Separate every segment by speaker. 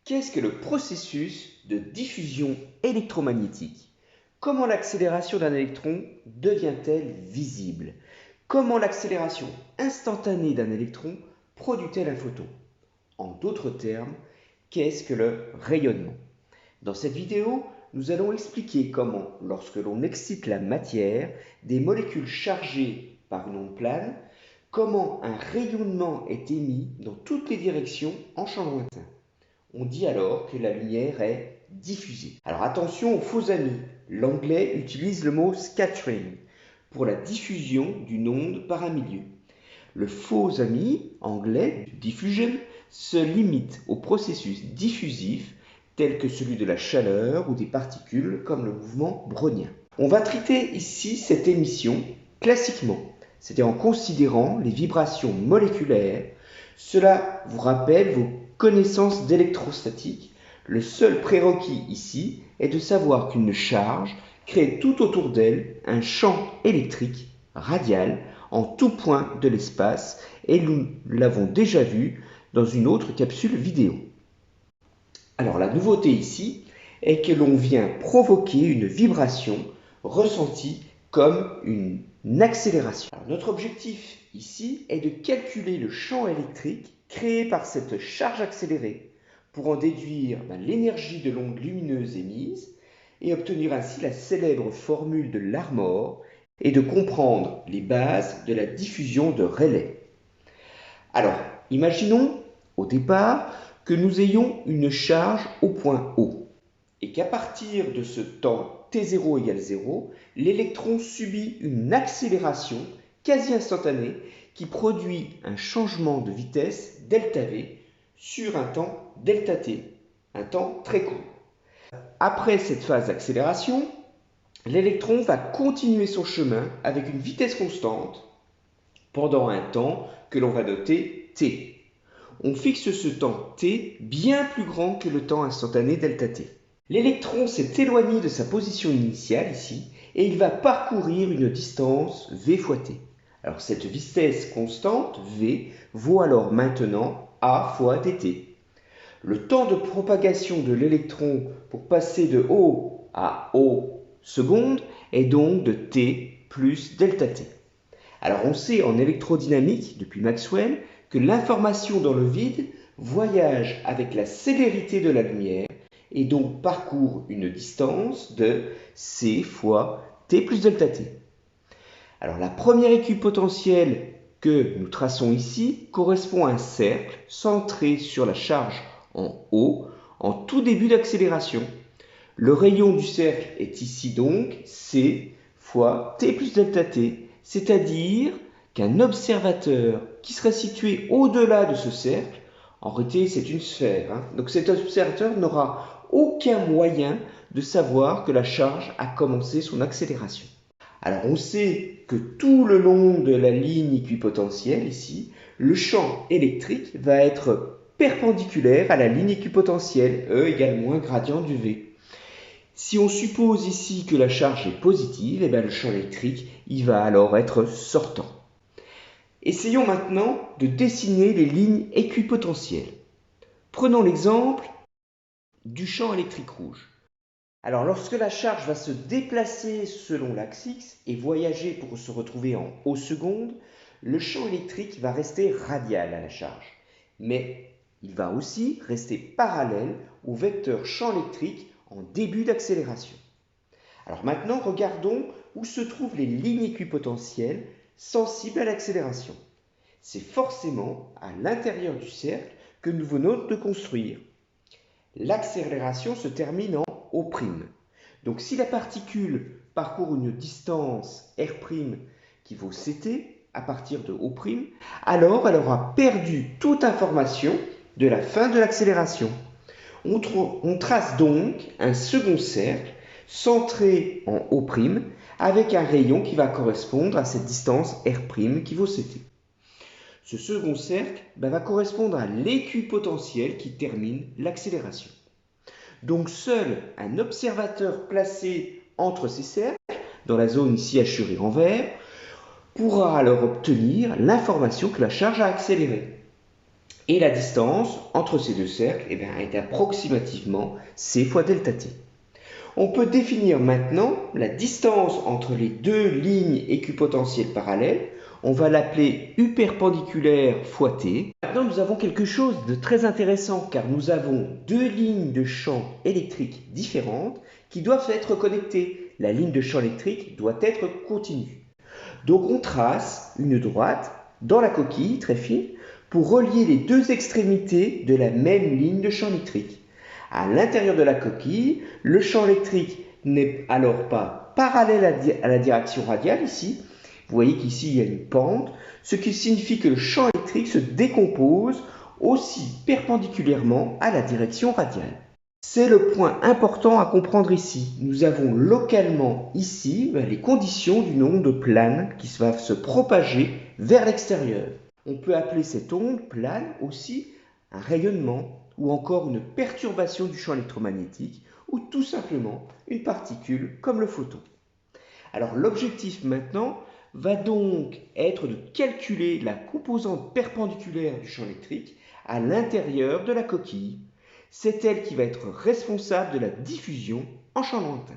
Speaker 1: Qu'est-ce que le processus de diffusion électromagnétique? Comment l'accélération d'un électron devient-elle visible? Comment l'accélération instantanée d'un électron produit-elle un photon? En d'autres termes, qu'est-ce que le rayonnement? Dans cette vidéo, nous allons expliquer comment, lorsque l'on excite la matière, des molécules chargées par une onde plane, comment un rayonnement est émis dans toutes les directions en champ lointain. On dit alors que la lumière est diffusée. Alors attention aux faux amis. L'anglais utilise le mot scattering pour la diffusion d'une onde par un milieu. Le faux ami anglais, diffusion, se limite au processus diffusif tel que celui de la chaleur ou des particules comme le mouvement brownien. On va traiter ici cette émission classiquement, c'est-à-dire en considérant les vibrations moléculaires. Cela vous rappelle vos connaissances d'électrostatique. Le seul prérequis ici est de savoir qu'une charge crée tout autour d'elle un champ électrique radial en tout point de l'espace, et nous l'avons déjà vu dans une autre capsule vidéo. Alors la nouveauté ici est que l'on vient provoquer une vibration ressentie comme une accélération. Alors, notre objectif ici est de calculer le champ électrique créé par cette charge accélérée pour en déduire l'énergie de l'onde lumineuse émise et obtenir ainsi la célèbre formule de Larmor et de comprendre les bases de la diffusion de Rayleigh. Alors, imaginons au départ que nous ayons une charge au point O et qu'à partir de ce temps t0 égale 0, l'électron subit une accélération quasi instantanée qui produit un changement de vitesse ΔV sur un temps ΔT, un temps très court. Après cette phase d'accélération, l'électron va continuer son chemin avec une vitesse constante pendant un temps que l'on va noter t. On fixe ce temps t bien plus grand que le temps instantané ΔT. L'électron s'est éloigné de sa position initiale ici et il va parcourir une distance v fois t. Alors cette vitesse constante v vaut alors maintenant a fois dt. Le temps de propagation de l'électron pour passer de O à O secondes est donc de t plus ΔT. Alors on sait en électrodynamique, depuis Maxwell, que l'information dans le vide voyage avec la célérité de la lumière et donc parcourt une distance de c fois t plus ΔT. Alors la première équipotentielle que nous traçons ici correspond à un cercle centré sur la charge en O en tout début d'accélération. Le rayon du cercle est ici donc c fois t plus ΔT, c'est-à-dire qu'un observateur qui serait situé au-delà de ce cercle, en réalité c'est une sphère, donc cet observateur n'aura aucun moyen de savoir que la charge a commencé son accélération. Alors on sait que tout le long de la ligne équipotentielle ici, le champ électrique va être perpendiculaire à la ligne équipotentielle, E égale moins gradient du V. Si on suppose ici que la charge est positive, le champ électrique il va alors être sortant. Essayons maintenant de dessiner les lignes équipotentielles. Prenons l'exemple du champ électrique rouge. Alors lorsque la charge va se déplacer selon l'axe X et voyager pour se retrouver en O secondes, le champ électrique va rester radial à la charge. Mais il va aussi rester parallèle au vecteur champ électrique en début d'accélération. Alors maintenant, regardons où se trouvent les lignes équipotentielles sensibles à l'accélération. C'est forcément à l'intérieur du cercle que nous venons de construire. L'accélération se termine en O'. Donc si la particule parcourt une distance R' qui vaut Ct à partir de O', alors elle aura perdu toute information de la fin de l'accélération. On trace donc un second cercle centré en O' avec un rayon qui va correspondre à cette distance R' qui vaut Ct. Ce second cercle va correspondre à l'équipotentiel qui termine l'accélération. Donc seul un observateur placé entre ces cercles, dans la zone ici hachurée en vert, pourra alors obtenir l'information que la charge a accéléré. Et la distance entre ces deux cercles est approximativement c fois delta t. On peut définir maintenant la distance entre les deux lignes équipotentielles parallèles. On va l'appeler U perpendiculaire fois t. Maintenant, nous avons quelque chose de très intéressant car nous avons deux lignes de champ électrique différentes qui doivent être connectées. La ligne de champ électrique doit être continue. Donc on trace une droite dans la coquille très fine pour relier les deux extrémités de la même ligne de champ électrique. À l'intérieur de la coquille, le champ électrique n'est alors pas parallèle à la direction radiale ici. Vous voyez qu'ici il y a une pente, ce qui signifie que le champ électrique se décompose aussi perpendiculairement à la direction radiale. C'est le point important à comprendre ici. Nous avons localement ici les conditions d'une onde plane qui va se propager vers l'extérieur. On peut appeler cette onde plane aussi un rayonnement ou encore une perturbation du champ électromagnétique ou tout simplement une particule comme le photon. Alors l'objectif maintenant va donc être de calculer la composante perpendiculaire du champ électrique à l'intérieur de la coquille. C'est elle qui va être responsable de la diffusion en champ lointain.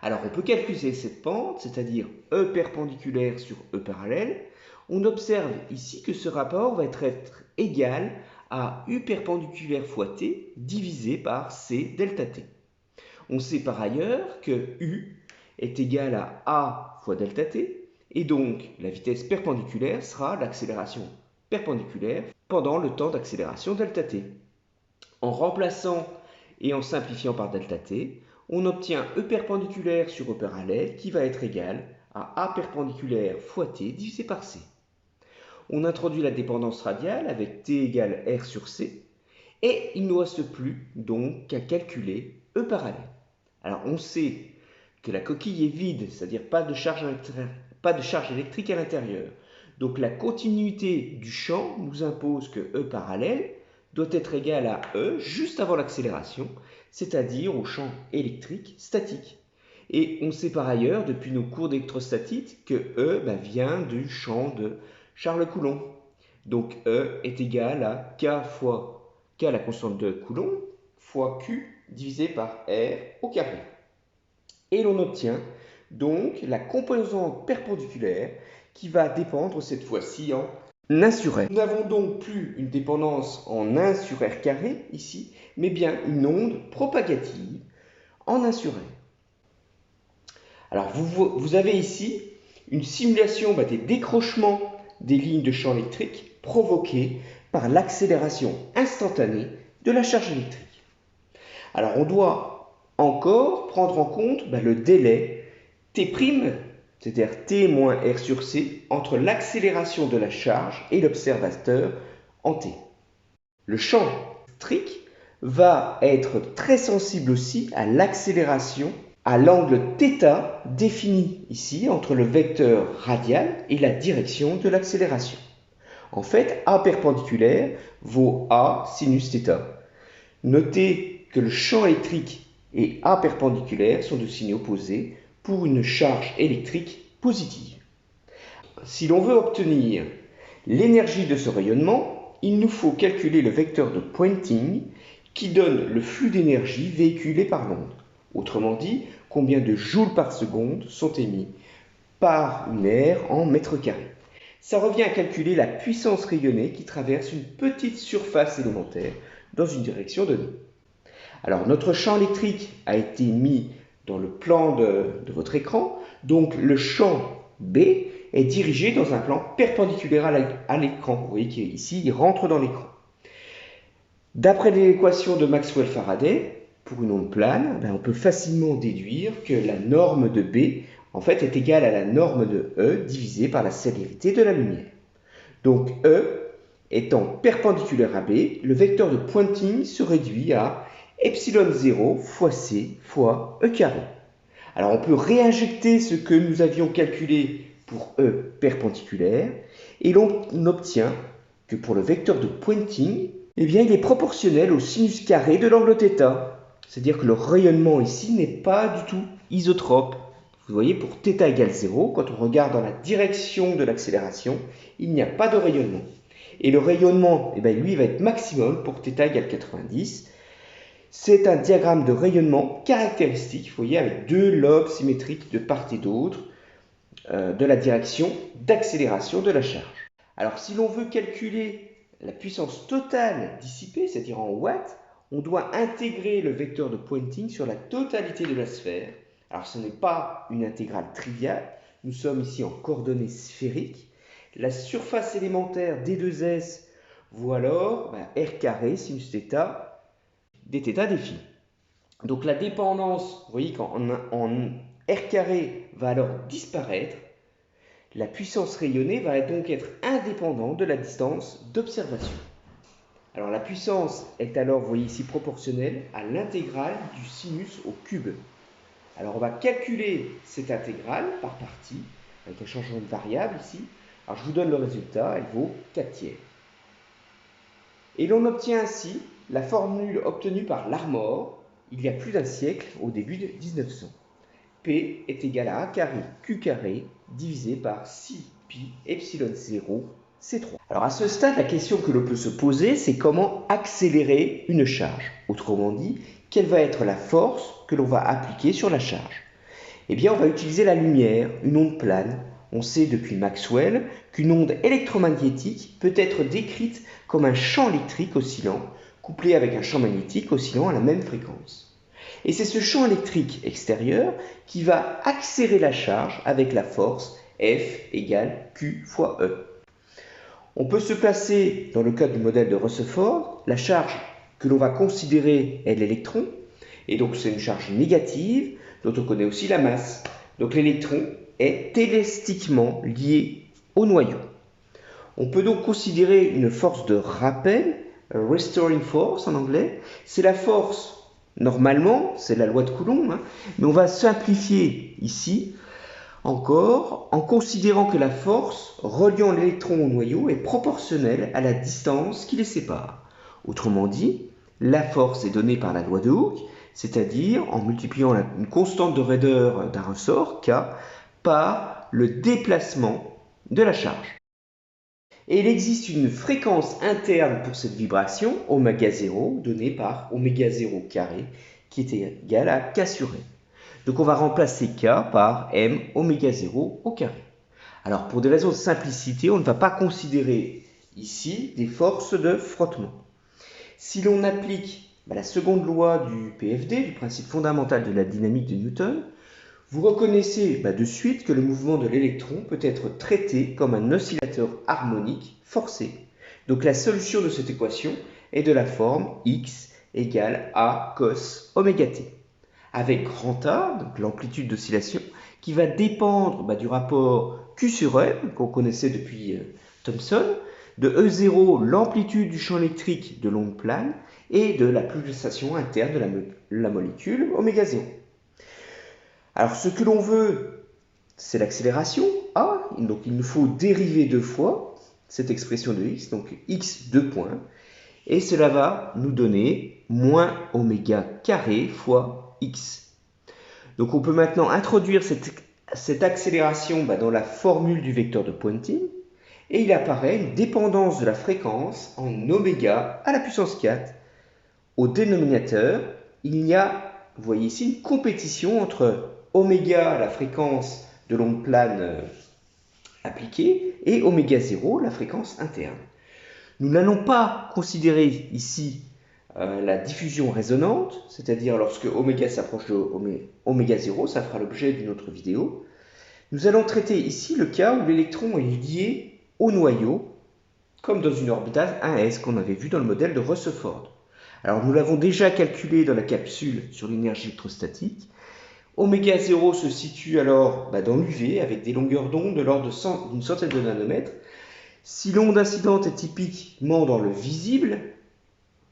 Speaker 1: Alors on peut calculer cette pente, c'est-à-dire E perpendiculaire sur E parallèle. On observe ici que ce rapport va être égal à U perpendiculaire fois t divisé par C delta t. On sait par ailleurs que U est égal à A fois delta t, et donc la vitesse perpendiculaire sera l'accélération perpendiculaire pendant le temps d'accélération delta t. En remplaçant et en simplifiant par delta t, on obtient E perpendiculaire sur E parallèle qui va être égal à A perpendiculaire fois t divisé par C. On introduit la dépendance radiale avec t égale R sur C et il ne nous reste plus donc qu'à calculer E parallèle. Alors on sait que la coquille est vide, c'est-à-dire pas de charge électrique à l'intérieur. Donc la continuité du champ nous impose que E parallèle doit être égal à E juste avant l'accélération, c'est-à-dire au champ électrique statique. Et on sait par ailleurs, depuis nos cours d'électrostatique, que E vient du champ de Charles Coulomb. Donc E est égal à K fois K, la constante de Coulomb, fois Q divisé par R au carré. Et l'on obtient donc la composante perpendiculaire qui va dépendre cette fois-ci en 1 sur R. Nous n'avons donc plus une dépendance en 1 sur R carré ici, mais bien une onde propagative en 1 sur R. Alors vous avez ici une simulation des décrochements des lignes de champ électrique provoquées par l'accélération instantanée de la charge électrique. Alors on doit encore prendre en compte le délai T', c'est-à-dire T moins R sur C, entre l'accélération de la charge et l'observateur en T. Le champ électrique va être très sensible aussi à l'accélération à l'angle θ défini ici entre le vecteur radial et la direction de l'accélération. En fait, A perpendiculaire vaut A sinus θ. Notez que le champ électrique et A perpendiculaire sont de signes opposés pour une charge électrique positive. Si l'on veut obtenir l'énergie de ce rayonnement, il nous faut calculer le vecteur de Poynting qui donne le flux d'énergie véhiculé par l'onde. Autrement dit, combien de joules par seconde sont émis par une aire en mètres carrés. Ça revient à calculer la puissance rayonnée qui traverse une petite surface élémentaire dans une direction donnée. Alors notre champ électrique a été mis dans le plan de votre écran, donc le champ B est dirigé dans un plan perpendiculaire à l'écran. Vous voyez qu'ici il rentre dans l'écran. D'après l'équation de Maxwell-Faraday, pour une onde plane, on peut facilement déduire que la norme de B en fait est égale à la norme de E divisée par la célérité de la lumière. Donc E étant perpendiculaire à B, le vecteur de Poynting se réduit à epsilon 0 fois C fois E carré. Alors on peut réinjecter ce que nous avions calculé pour E perpendiculaire et l'on obtient que pour le vecteur de Poynting, il est proportionnel au sinus carré de l'angle θ. C'est-à-dire que le rayonnement ici n'est pas du tout isotrope. Vous voyez, pour θ égale 0, quand on regarde dans la direction de l'accélération, il n'y a pas de rayonnement. Et le rayonnement, lui, va être maximum pour θ égale 90. C'est un diagramme de rayonnement caractéristique, vous voyez, avec deux lobes symétriques de part et d'autre de la direction d'accélération de la charge. Alors, si l'on veut calculer la puissance totale dissipée, c'est-à-dire en watts, on doit intégrer le vecteur de Poynting sur la totalité de la sphère. Alors, ce n'est pas une intégrale triviale. Nous sommes ici en coordonnées sphériques. La surface élémentaire d2s vaut alors r carré sinus θ dθ défini. Donc la dépendance, vous voyez qu'en r carré va alors disparaître. La puissance rayonnée va donc être indépendante de la distance d'observation. Alors la puissance est alors, vous voyez ici, proportionnelle à l'intégrale du sinus au cube. Alors on va calculer cette intégrale par partie, avec un changement de variable ici. Alors je vous donne le résultat, elle vaut 4 tiers. Et l'on obtient ainsi la formule obtenue par Larmor il y a plus d'un siècle, au début de 1900. P est égal à A carré Q carré divisé par 6 pi epsilon 0 C3. Alors à ce stade, la question que l'on peut se poser, c'est comment accélérer une charge. Autrement dit, quelle va être la force que l'on va appliquer sur la charge? Eh bien, on va utiliser la lumière, une onde plane. On sait depuis Maxwell qu'une onde électromagnétique peut être décrite comme un champ électrique oscillant, couplé avec un champ magnétique oscillant à la même fréquence. Et c'est ce champ électrique extérieur qui va accélérer la charge avec la force F égale Q fois E. On peut se placer dans le cas du modèle de Rutherford. La charge que l'on va considérer est l'électron, et donc c'est une charge négative dont on connaît aussi la masse. Donc l'électron est élastiquement lié au noyau. On peut donc considérer une force de rappel, restoring force en anglais. C'est la force, normalement, c'est la loi de Coulomb, mais on va simplifier ici encore en considérant que la force reliant l'électron au noyau est proportionnelle à la distance qui les sépare. Autrement dit, la force est donnée par la loi de Hooke, c'est-à-dire en multipliant une constante de raideur d'un ressort, K, par le déplacement de la charge. Et il existe une fréquence interne pour cette vibration, oméga 0, donnée par oméga 0 carré, qui est égal à K sur M. Donc on va remplacer K par M oméga 0 au carré. Alors pour des raisons de simplicité, on ne va pas considérer ici des forces de frottement. Si l'on applique la seconde loi du PFD, du principe fondamental de la dynamique de Newton, vous reconnaissez de suite que le mouvement de l'électron peut être traité comme un oscillateur harmonique forcé. Donc la solution de cette équation est de la forme x égale a cos oméga t, avec grand A, donc l'amplitude d'oscillation, qui va dépendre du rapport Q sur M, qu'on connaissait depuis Thomson, de E0, l'amplitude du champ électrique de l'onde plane, et de la pulsation interne de la molécule oméga 0. Alors ce que l'on veut, c'est l'accélération A, donc il nous faut dériver deux fois cette expression de x, donc x 2 points, et cela va nous donner moins oméga carré fois x. Donc on peut maintenant introduire cette accélération dans la formule du vecteur de Poynting, et il apparaît une dépendance de la fréquence en oméga à la puissance 4. Au dénominateur, il y a, vous voyez ici, une compétition entre oméga, la fréquence de l'onde plane appliquée, et oméga 0, la fréquence interne. Nous n'allons pas considérer ici la diffusion résonante, c'est-à-dire lorsque oméga s'approche de oméga 0, ça fera l'objet d'une autre vidéo. Nous allons traiter ici le cas où l'électron est lié au noyau, comme dans une orbitale 1s qu'on avait vu dans le modèle de Rutherford. Alors nous l'avons déjà calculé dans la capsule sur l'énergie électrostatique. Oméga 0 se situe alors dans l'UV avec des longueurs d'onde de l'ordre d'une centaine de nanomètres. Si l'onde incidente est typiquement dans le visible,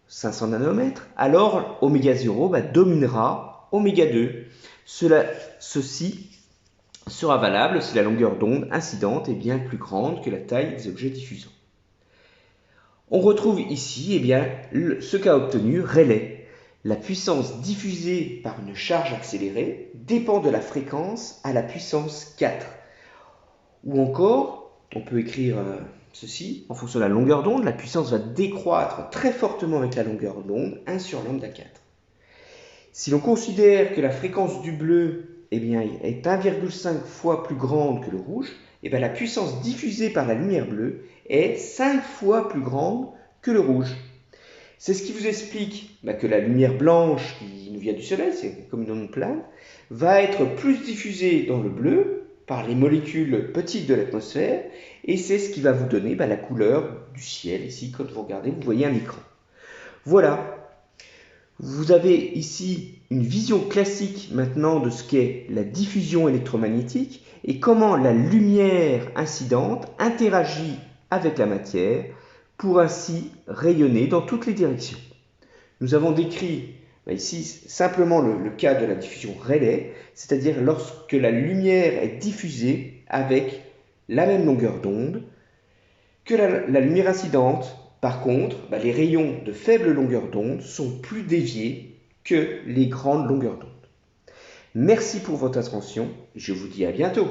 Speaker 1: 500 nanomètres, alors oméga 0 dominera oméga 2. Ceci sera valable si la longueur d'onde incidente est bien plus grande que la taille des objets diffusants. On retrouve ici ce qu'a obtenu Rayleigh. La puissance diffusée par une charge accélérée dépend de la fréquence à la puissance 4. Ou encore, on peut écrire ceci, en fonction de la longueur d'onde, la puissance va décroître très fortement avec la longueur d'onde, 1 sur lambda 4. Si l'on considère que la fréquence du bleu est 1,5 fois plus grande que le rouge, la puissance diffusée par la lumière bleue est 5 fois plus grande que le rouge. C'est ce qui vous explique que la lumière blanche qui nous vient du soleil, c'est comme une onde plane, va être plus diffusée dans le bleu par les molécules petites de l'atmosphère, et c'est ce qui va vous donner la couleur du ciel. Ici, quand vous regardez, vous voyez un écran. Voilà. Vous avez ici une vision classique maintenant de ce qu'est la diffusion électromagnétique et comment la lumière incidente interagit avec la matière pour ainsi rayonner dans toutes les directions. Nous avons décrit ici simplement le cas de la diffusion Rayleigh, c'est-à-dire lorsque la lumière est diffusée avec la même longueur d'onde que la lumière incidente. Par contre, les rayons de faible longueur d'onde sont plus déviés que les grandes longueurs d'onde. Merci pour votre attention et je vous dis à bientôt.